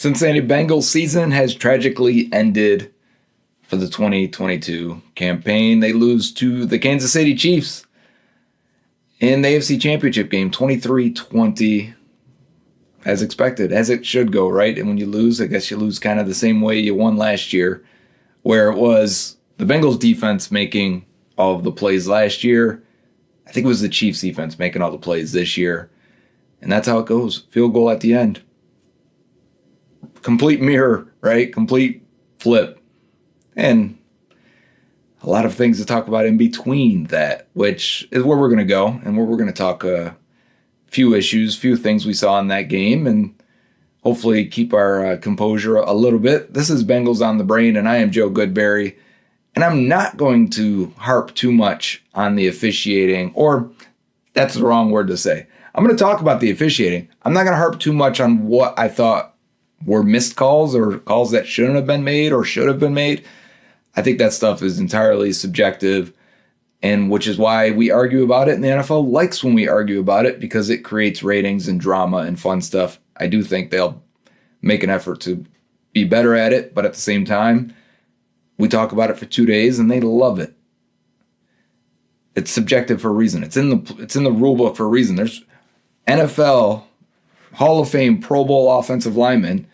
Cincinnati Bengals season has tragically ended for the 2022 campaign. They lose to the Kansas City Chiefs in the AFC Championship game, 23-20, as expected, as it should go, right? And when you lose, I guess you lose kind of the same way you won last year, where it was the Bengals defense making all of the plays last year. I think it was the Chiefs defense making all the plays this year. And that's how it goes. Field goal at the end. Complete mirror, right? Complete flip. And a lot of things to talk about in between that, which is where we're going to go and where we're going to talk a few issues, few things we saw in that game, and hopefully keep our composure a little bit. This is Bengals on the Brain, and I am Joe Goodberry. And I'm not going to harp too much on the officiating, or that's the wrong word to say. I'm going to talk about the officiating. I'm not going to harp too much on what I thought were missed calls or calls that shouldn't have been made or should have been made. I think that stuff is entirely subjective, and which is why we argue about it. And the NFL likes when we argue about it because it creates ratings and drama and fun stuff. I do think they'll make an effort to be better at it, but at the same time, we talk about it for 2 days and they love it. It's subjective for a reason. It's in the rule book for a reason. There's NFL Hall of Fame Pro Bowl offensive linemen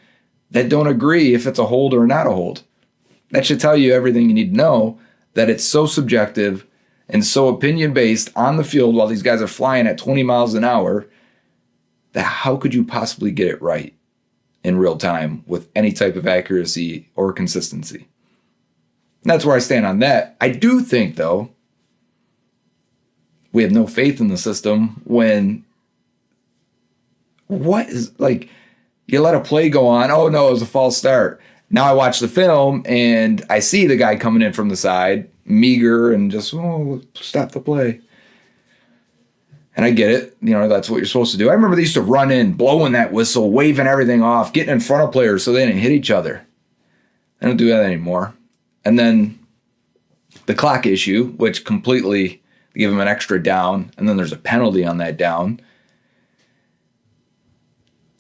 that don't agree if it's a hold or not a hold. That should tell you everything you need to know, that it's so subjective and so opinion-based on the field while these guys are flying at 20 miles an hour, that how could you possibly get it right in real time with any type of accuracy or consistency? And that's where I stand on that. I do think, though, we have no faith in the system when you let a play go on. Oh, no, it was a false start. Now I watch the film and I see the guy coming in from the side, meager, and just, stop the play. And I get it. That's what you're supposed to do. I remember they used to run in, blowing that whistle, waving everything off, getting in front of players so they didn't hit each other. I don't do that anymore. And then the clock issue, which completely give them an extra down, and then there's a penalty on that down.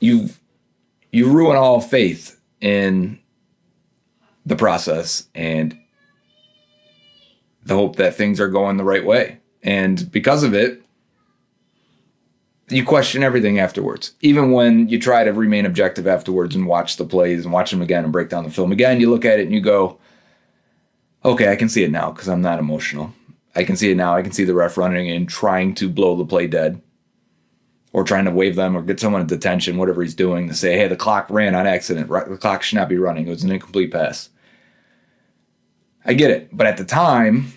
You ruin all faith in the process and the hope that things are going the right way. And because of it, you question everything afterwards. Even when you try to remain objective afterwards and watch the plays and watch them again and break down the film again, you look at it and you go, okay, I can see it now because I'm not emotional. I can see it now. I can see the ref running in, trying to blow the play dead, or trying to wave them or get someone in detention, whatever he's doing, to say, hey, the clock ran on accident. The clock should not be running. It was an incomplete pass. I get it. But at the time,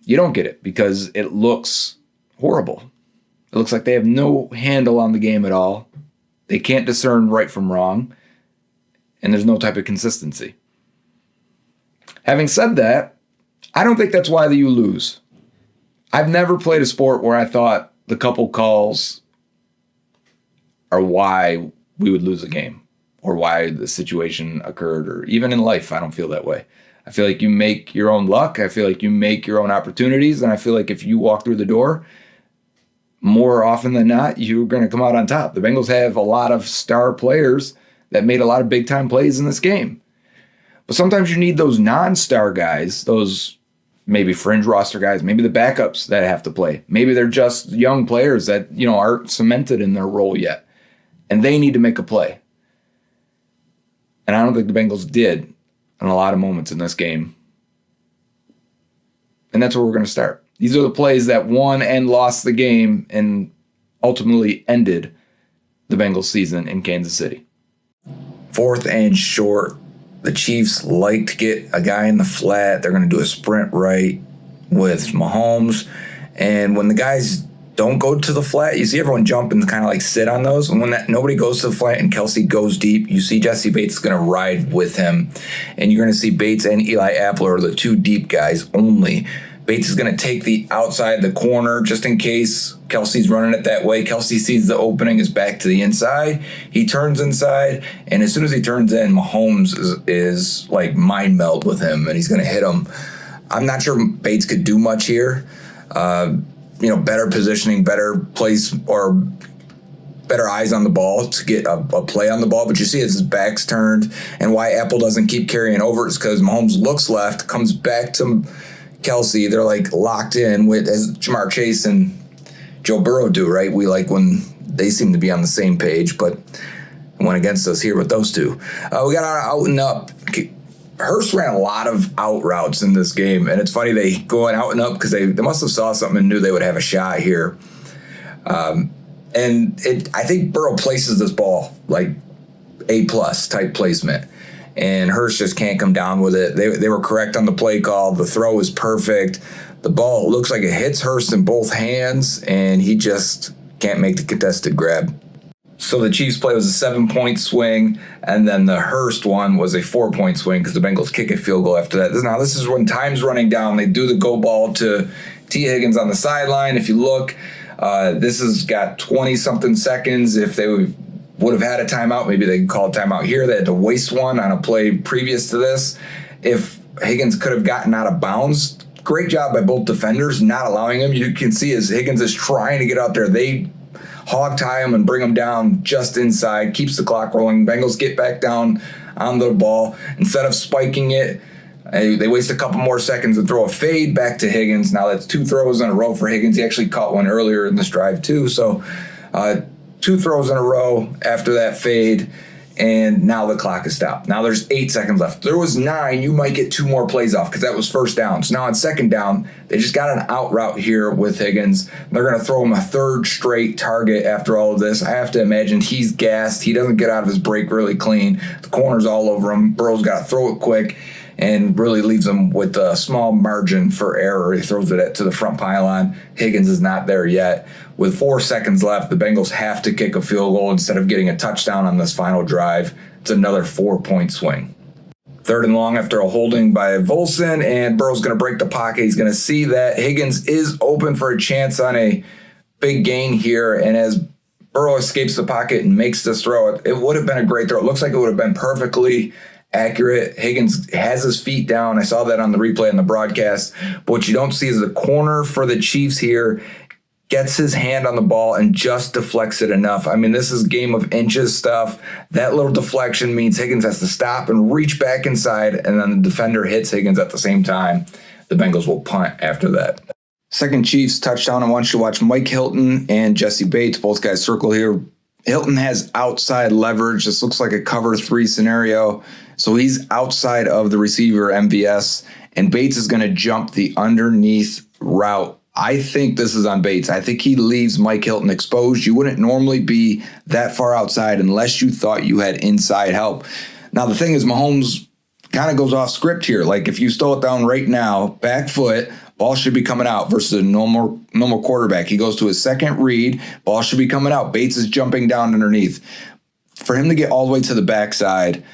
you don't get it because it looks horrible. It looks like they have no handle on the game at all. They can't discern right from wrong. And there's no type of consistency. Having said that, I don't think that's why you lose. I've never played a sport where I thought the couple calls are why we would lose a game or why the situation occurred, or even in life, I don't feel that way. I feel like you make your own luck. I feel like you make your own opportunities. And I feel like if you walk through the door, more often than not, you're going to come out on top. The Bengals have a lot of star players that made a lot of big-time plays in this game. But sometimes you need those non-star guys, those maybe fringe roster guys, maybe the backups that have to play. Maybe they're just young players that, aren't cemented in their role yet. And they need to make a play. And I don't think the Bengals did in a lot of moments in this game. And that's where we're going to start. These are the plays that won and lost the game and ultimately ended the Bengals season in Kansas City. 4th and short. The Chiefs like to get a guy in the flat. They're going to do a sprint right with Mahomes. And when the guys don't go to the flat, you see everyone jump and kind of like sit on those. And when nobody goes to the flat and Kelsey goes deep, you see Jesse Bates is going to ride with him. And you're going to see Bates and Eli Apple are the 2 deep guys only. Bates is going to take the outside, the corner, just in case Kelsey's running it that way. Kelsey sees the opening, is back to the inside. He turns inside, and as soon as he turns in, Mahomes is like mind meld with him, and he's going to hit him. I'm not sure Bates could do much here. Better positioning, better place, or better eyes on the ball to get a play on the ball. But you see his back's turned, and why Apple doesn't keep carrying over is because Mahomes looks left, comes back to Kelsey. They're like locked in with, as Jamar Chase and Joe Burrow do, right? We like when they seem to be on the same page, but went against us here with those two. We got our out and up. Hurst ran a lot of out routes in this game, and it's funny they go out and up because they must have saw something and knew they would have a shot here. I think Burrow places this ball like A+ type placement, and Hurst just can't come down with it. They were correct on the play call. The throw is perfect. The ball looks like it hits Hurst in both hands, and he just can't make the contested grab. So the Chiefs play was a 7-point swing, and then the Hurst one was a 4-point swing because the Bengals kick a field goal after that. Now, this is when time's running down. They do the go ball to T. Higgins on the sideline. If you look, this has got 20-something seconds. If they would have had a timeout, maybe they could call a timeout here. They had to waste one on a play previous to this. If Higgins could have gotten out of bounds, great job by both defenders not allowing him. You can see as Higgins is trying to get out there, they hog tie him and bring him down just inside, keeps the clock rolling. Bengals get back down on the ball. Instead of spiking it, they waste a couple more seconds and throw a fade back to Higgins. Now that's 2 throws in a row for Higgins. He actually caught one earlier in this drive too. So 2 throws in a row after that fade, and now the clock is stopped. Now there's 8 seconds left. There was 9. You might get 2 more plays off because that was first down. So now on second down, they just got an out route here with Higgins. They're going to throw him a 3rd straight target after all of this. I have to imagine he's gassed. He doesn't get out of his break really clean. The corner's all over him. Burrow's got to throw it quick and really leaves him with a small margin for error. He throws it to the front pylon. Higgins is not there yet. With 4 seconds left, the Bengals have to kick a field goal instead of getting a touchdown on this final drive. It's another 4-point swing. 3rd and long after a holding by Volson, and Burrow's going to break the pocket. He's going to see that Higgins is open for a chance on a big gain here, and as Burrow escapes the pocket and makes this throw, it would have been a great throw. It looks like it would have been perfectly accurate. Higgins has his feet down. I saw that on the replay on the broadcast. But what you don't see is the corner for the Chiefs here gets his hand on the ball and just deflects it enough. I mean, this is game of inches stuff. That little deflection means Higgins has to stop and reach back inside, and then the defender hits Higgins at the same time. The Bengals will punt after that. Second Chiefs touchdown. I want you to watch Mike Hilton and Jesse Bates. Both guys circle here. Hilton has outside leverage. This looks like a cover 3 scenario. So he's outside of the receiver MVS, and Bates is going to jump the underneath route. I think this is on Bates. I think he leaves Mike Hilton exposed. You wouldn't normally be that far outside unless you thought you had inside help. Now, the thing is, Mahomes kind of goes off script here. Like if you slow it down right now, back foot, ball should be coming out versus a normal quarterback. He goes to his second read, ball should be coming out. Bates is jumping down underneath. For him to get all the way to the backside,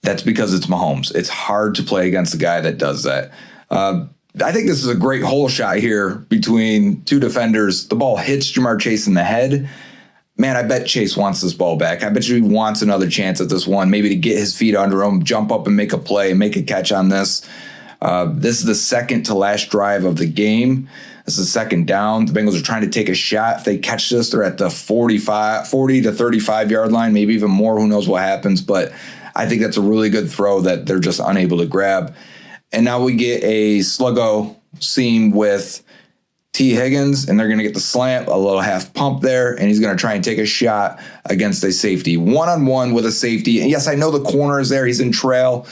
that's because it's Mahomes. It's hard to play against a guy that does that. I think this is a great hole shot here between 2 defenders. The ball hits Jamar Chase in the head. Man, I bet Chase wants this ball back. I bet you he wants another chance at this one, maybe to get his feet under him, jump up and make a play, make a catch on this. This is the second to last drive of the game. This is second down. The Bengals are trying to take a shot. If they catch this, they're at the 40 to 35-yard line, maybe even more. Who knows what happens, but I think that's a really good throw that they're just unable to grab. And now we get a sluggo seam with T. Higgins, and they're going to get the slant, a little half pump there, and he's going to try and take a shot against a safety. One-on-one with a safety. And yes, I know the corner is there. He's in trail.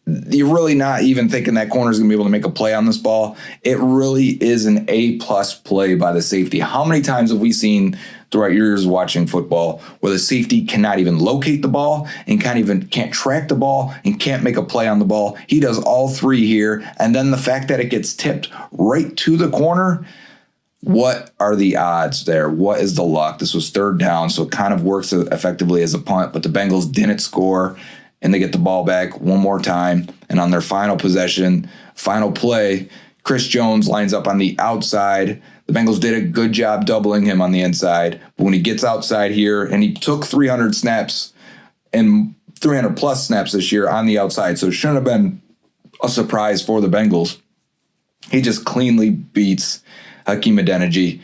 You're really not even thinking that corner is going to be able to make a play on this ball. It really is an A+ play by the safety. How many times have we seen throughout your years watching football where the safety cannot even locate the ball and can't track the ball and can't make a play on the ball? He does all 3 here. And then the fact that it gets tipped right to the corner, what are the odds there? What is the luck? This was third down, so it kind of works effectively as a punt, but the Bengals didn't score, and they get the ball back one more time. And on their final possession, final play, Chris Jones lines up on the outside. The Bengals did a good job doubling him on the inside. But when he gets outside here, and he took 300 snaps and 300 plus snaps this year on the outside, so it shouldn't have been a surprise for the Bengals. He just cleanly beats Hakeem Adeniji.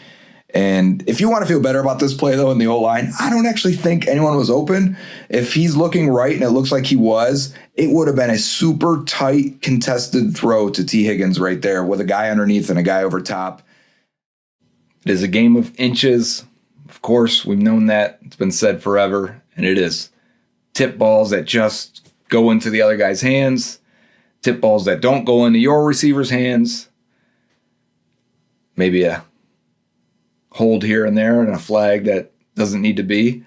And if you want to feel better about this play, though, in the O-line, I don't actually think anyone was open. If he's looking right, and it looks like he was, it would have been a super tight, contested throw to T. Higgins right there with a guy underneath and a guy over top. It is a game of inches. Of course, we've known that. It's been said forever, and it is. Tip balls that just go into the other guy's hands. Tip balls that don't go into your receiver's hands. Maybe a hold here and there and a flag that doesn't need to be.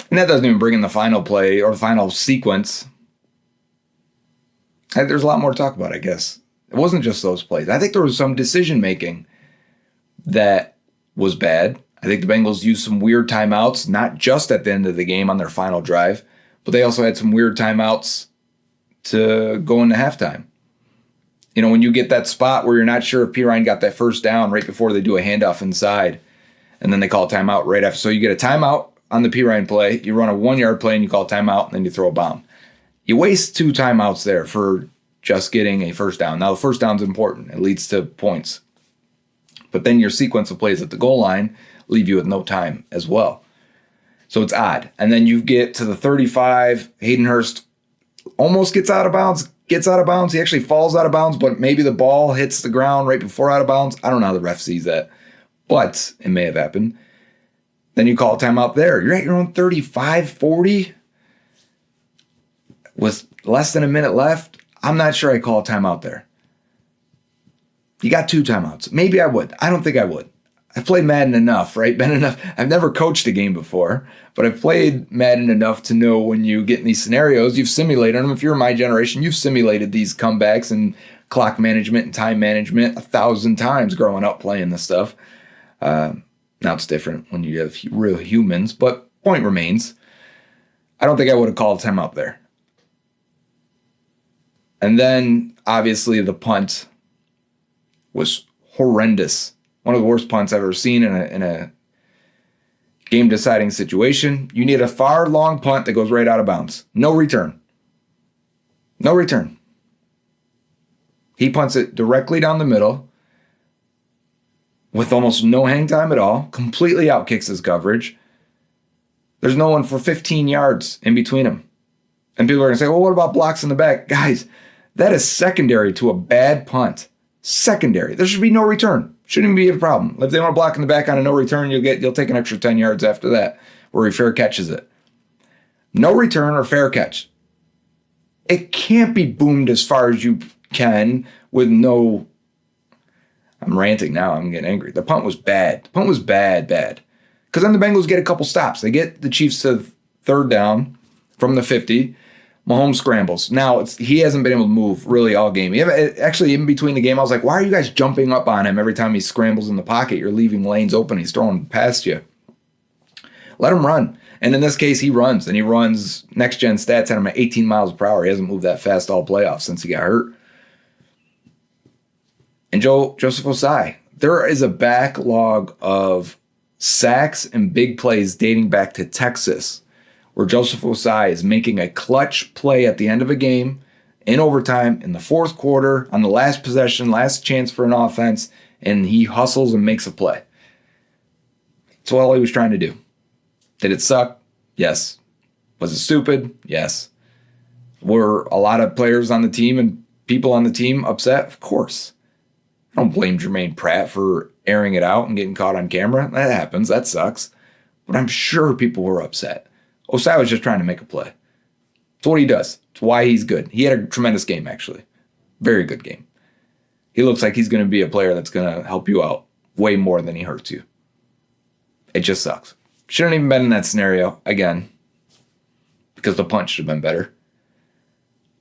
And that doesn't even bring in the final play or the final sequence. There's a lot more to talk about, I guess. It wasn't just those plays. I think there was some decision making that was bad. I think the Bengals used some weird timeouts, not just at the end of the game on their final drive, but they also had some weird timeouts to go into halftime. You know, when you get that spot where you're not sure if Pirine got that first down right before they do a handoff inside, and then they call a timeout right after. So you get a timeout on the Pirine play, you run a 1-yard play and you call a timeout, and then you throw a bomb. You waste 2 timeouts there for just getting a first down. Now, the first down's important. It leads to points. But then your sequence of plays at the goal line leave you with no time as well. So it's odd. And then you get to the 35. Hayden Hurst almost gets out of bounds. He actually falls out of bounds, but maybe the ball hits the ground right before out of bounds. I don't know how the ref sees that, but it may have happened. Then you call a timeout there. You're at your own 35, 40 with less than a minute left. I'm not sure I call a timeout there. You got 2 timeouts. Maybe I would. I don't think I would. I've played Madden enough, right? I've never coached a game before, but I've played Madden enough to know when you get in these scenarios, you've simulated them. If you're my generation, you've simulated these comebacks and clock management and time management 1,000 times growing up playing this stuff. Now it's different when you have real humans, but point remains. I don't think I would have called a timeout there. And then, obviously, the punt was horrendous. One of the worst punts I've ever seen in a game-deciding situation. You need a far, long punt that goes right out of bounds. No return. No return. He punts it directly down the middle with almost no hang time at all. Completely outkicks his coverage. There's no one for 15 yards in between them. And people are going to say, well, what about blocks in the back? Guys, that is secondary to a bad punt. Secondary. There should be no return. Shouldn't even be a problem. If they want to block in the back on a no return, you'll take an extra 10 yards after that, where he fair catches it. No return or fair catch. It can't be boomed as far as you can with no. I'm ranting now. I'm getting angry. The punt was bad. The punt was bad. Because then the Bengals get a couple stops. They get the Chiefs to 3rd down from the 50. Mahomes scrambles. Now, he hasn't been able to move really all game. Actually, in between the game, I was like, why are you guys jumping up on him every time he scrambles in the pocket? You're leaving lanes open. He's throwing past you. Let him run. And in this case, he runs. And he runs, next-gen stats had him at 18 miles per hour. He hasn't moved that fast all playoffs since he got hurt. And Joseph Osai, there is a backlog of sacks and big plays dating back to Texas, where Joseph Osai is making a clutch play at the end of a game, in overtime, in the 4th quarter, on the last possession, last chance for an offense, and he hustles and makes a play. That's all he was trying to do. Did it suck? Yes. Was it stupid? Yes. Were a lot of players on the team and people on the team upset? Of course. I don't blame Jermaine Pratt for airing it out and getting caught on camera. That happens. That sucks. But I'm sure people were upset. Osai was just trying to make a play. It's what he does. It's why he's good. He had a tremendous game, actually. Very good game. He looks like he's going to be a player that's going to help you out way more than he hurts you. It just sucks. Shouldn't even been in that scenario, again, because the punch should have been better.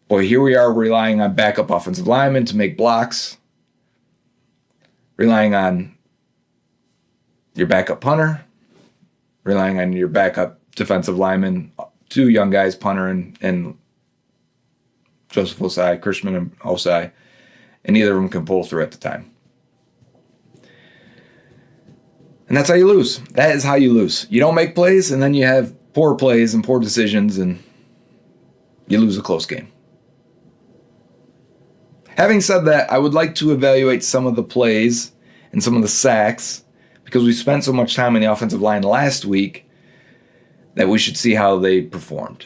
Boy, here we are relying on backup offensive linemen to make blocks. Relying on your backup punter. Relying on your backup defensive lineman, 2 young guys, punter and Joseph Osai, Chrisman and Osai, and neither of them can pull through at the time. And that's how you lose. That is how you lose. You don't make plays, and then you have poor plays and poor decisions, and you lose a close game. Having said that, I would like to evaluate some of the plays and some of the sacks, because we spent so much time on the offensive line last week, that we should see how they performed.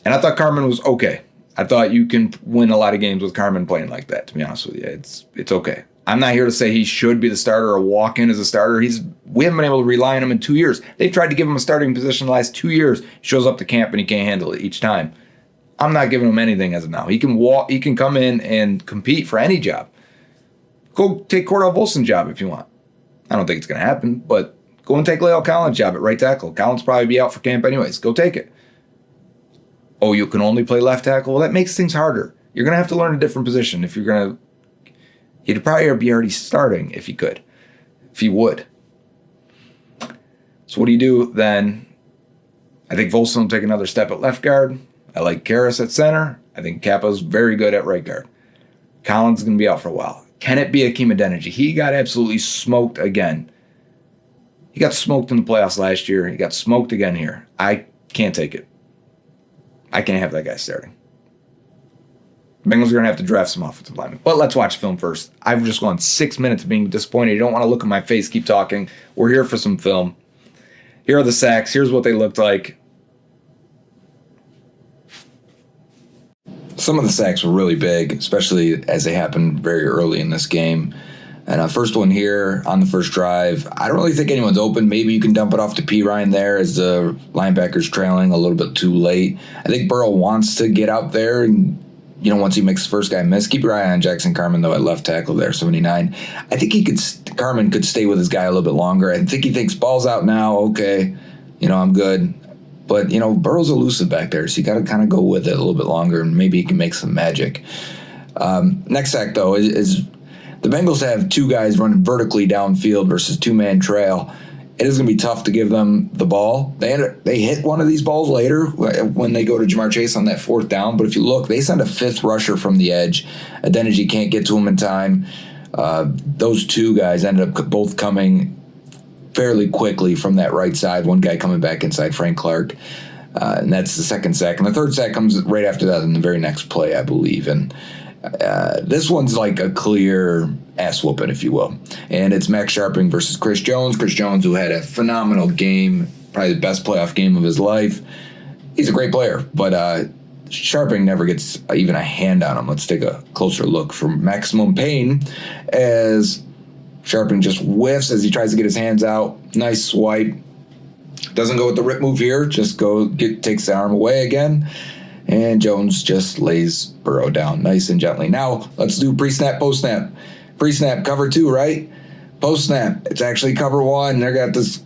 And I thought Carman was okay. I thought you can win a lot of games with Carman playing like that, to be honest with you. It's okay. I'm not here to say he should be the starter or walk in as a starter. We haven't been able to rely on him in 2 years. They've tried to give him a starting position the last 2 years. He shows up to camp and he can't handle it each time. I'm not giving him anything as of now. He can come in and compete for any job. Go take Cordell Volson's job if you want. I don't think it's going to happen, but go and take La'el Collins' job at right tackle. Collins probably be out for camp anyways. Go take it. Oh, you can only play left tackle? Well, that makes things harder. You're going to have to learn a different position if you're going to. He'd probably be already starting if he could. If he would. So what do you do then? I think Volson will take another step at left guard. I like Karras at center. I think Kappa's very good at right guard. Collins is going to be out for a while. Can it be Akeem Adeniji? He got absolutely smoked again. He got smoked in the playoffs last year. He got smoked again here. I can't take it. I can't have that guy starting. Bengals are going to have to draft some offensive linemen. But let's watch film first. I've just gone 6 minutes of being disappointed. You don't want to look at my face, keep talking. We're here for some film. Here are the sacks. Here's what they looked like. Some of the sacks were really big, especially as they happened very early in this game. And first one here on the first drive, I don't really think anyone's open. Maybe you can dump it off to P. Ryan there as the linebacker's trailing a little bit too late. I think Burrow wants to get out there and, once he makes the first guy miss. Keep your eye on Jackson Carman, though, at left tackle there, 79. I think Carman could stay with his guy a little bit longer. I think he thinks ball's out now. Okay, I'm good. But, Burrow's elusive back there, so you got to kind of go with it a little bit longer, and maybe he can make some magic. Next sack, though, is the Bengals have two guys running vertically downfield versus two-man trail. It is going to be tough to give them the ball. They hit one of these balls later when they go to Jamar Chase on that fourth down. But if you look, they send a fifth rusher from the edge. Adeniji can't get to him in time. Those two guys ended up both coming fairly quickly from that right side. One guy coming back inside Frank Clark. And that's the second sack. And the third sack comes right after that in the very next play, I believe. And this one's like a clear ass whooping, if you will. And it's Max Sharping versus Chris Jones. Chris Jones, who had a phenomenal game, probably the best playoff game of his life. He's a great player, but Sharping never gets even a hand on him. Let's take a closer look for maximum pain as Sharping just whiffs as he tries to get his hands out. Nice swipe. Doesn't go with the rip move here. Just takes the arm away again. And Jones just lays Burrow down nice and gently. Now, let's do pre-snap, post-snap. Pre-snap, cover 2, right? Post-snap, it's actually cover 1. They got this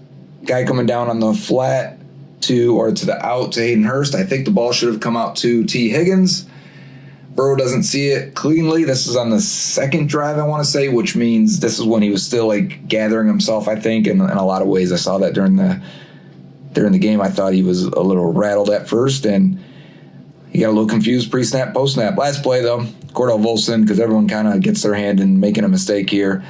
guy coming down on the flat to the out to Hayden Hurst. I think the ball should have come out to T. Higgins. Burrow doesn't see it cleanly. This is on the second drive, I want to say, which means this is when he was still gathering himself, I think, in a lot of ways. I saw that during the game. I thought he was a little rattled at first, and he got a little confused pre-snap, post-snap. Last play, though, Cordell Volson, because everyone kind of gets their hand in making a mistake here.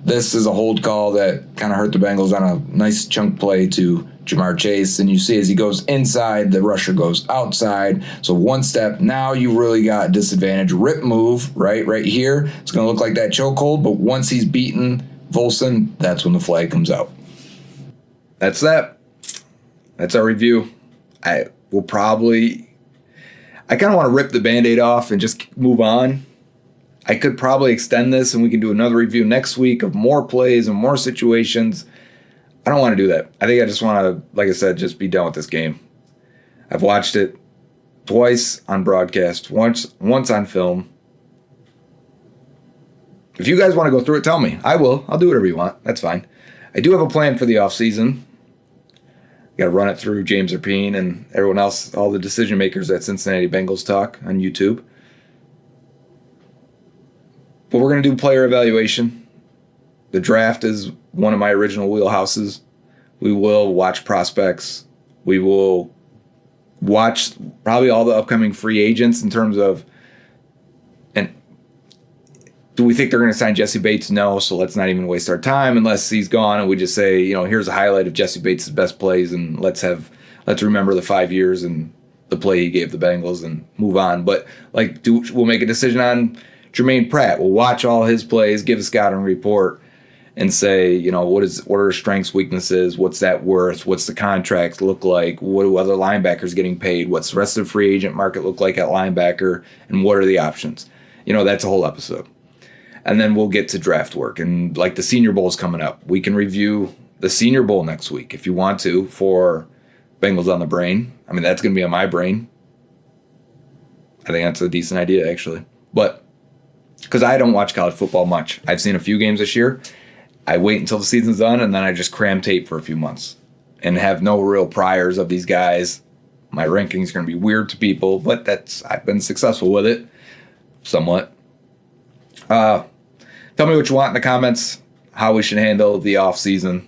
This is a hold call that kind of hurt the Bengals on a nice chunk play to Jamar Chase. And you see as he goes inside, the rusher goes outside. So one step, now you really got disadvantage. Rip move, right here. It's going to look like that chokehold, but once he's beaten Volson, that's when the flag comes out. That's that. That's our review. I kind of want to rip the Band-Aid off and just move on. I could probably extend this and we can do another review next week of more plays and more situations. I don't want to do that. I think I just want to, like I said, just be done with this game. I've watched it twice on broadcast, once on film. If you guys want to go through it, tell me. I will. I'll do whatever you want. That's fine. I do have a plan for the offseason. Got to run it through James Rapine and everyone else, all the decision makers at Cincinnati Bengals Talk on YouTube. But we're going to do player evaluation. The draft is one of my original wheelhouses. We will watch prospects. We will watch probably all the upcoming free agents in terms of, and do we think they're going to sign Jesse Bates? No, so let's not even waste our time unless he's gone and we just say, here's a highlight of Jesse Bates' best plays and let's remember the 5 years and the play he gave the Bengals and move on. But we'll make a decision on Jermaine Pratt. We'll watch all his plays, give a scouting report, and say, you know, what are her strengths, weaknesses, what's that worth, what's the contract look like, what do other linebackers getting paid, what's the rest of the free agent market look like at linebacker, and what are the options. You know, that's a whole episode. And then we'll get to draft work. And like the Senior Bowl is coming up. We can review the Senior Bowl next week if you want to for Bengals on the Brain. I mean, that's going to be on my brain. I think that's a decent idea, actually. But because I don't watch college football much. I've seen a few games this year. I wait until the season's done, and then I just cram tape for a few months and have no real priors of these guys. My rankings are going to be weird to people, but I've been successful with it somewhat. Tell me what you want in the comments, how we should handle the offseason.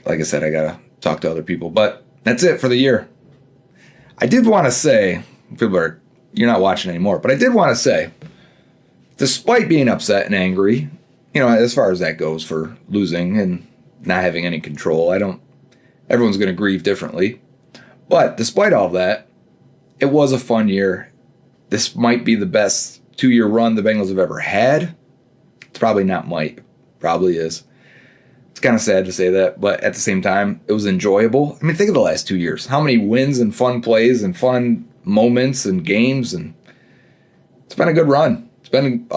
Like I said, I got to talk to other people. But that's it for the year. I did want to say, you're not watching anymore, but I did want to say, despite being upset and angry, you know, as far as that goes for losing and not having any control, everyone's going to grieve differently. But despite all that, it was a fun year. This might be the best 2-year run the Bengals have ever had. It's probably not might. Probably is. It's kind of sad to say that, but at the same time, it was enjoyable. I mean, think of the last 2 years. How many wins and fun plays and fun moments and games, and it's been a good run. It's been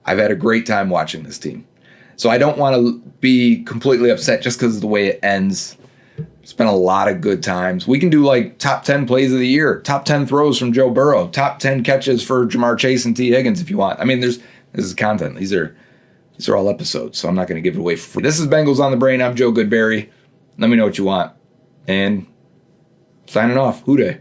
I've had a great time watching this team. So I don't want to be completely upset just because of the way it ends. It's been a lot of good times. We can do like top 10 plays of the year, top 10 throws from Joe Burrow, top 10 catches for Jamar Chase and T. Higgins if you want. I mean, this is content. These are all episodes, so I'm not going to give it away for free. This is Bengals on the Brain. I'm Joe Goodberry. Let me know what you want. And signing off. Hoo day.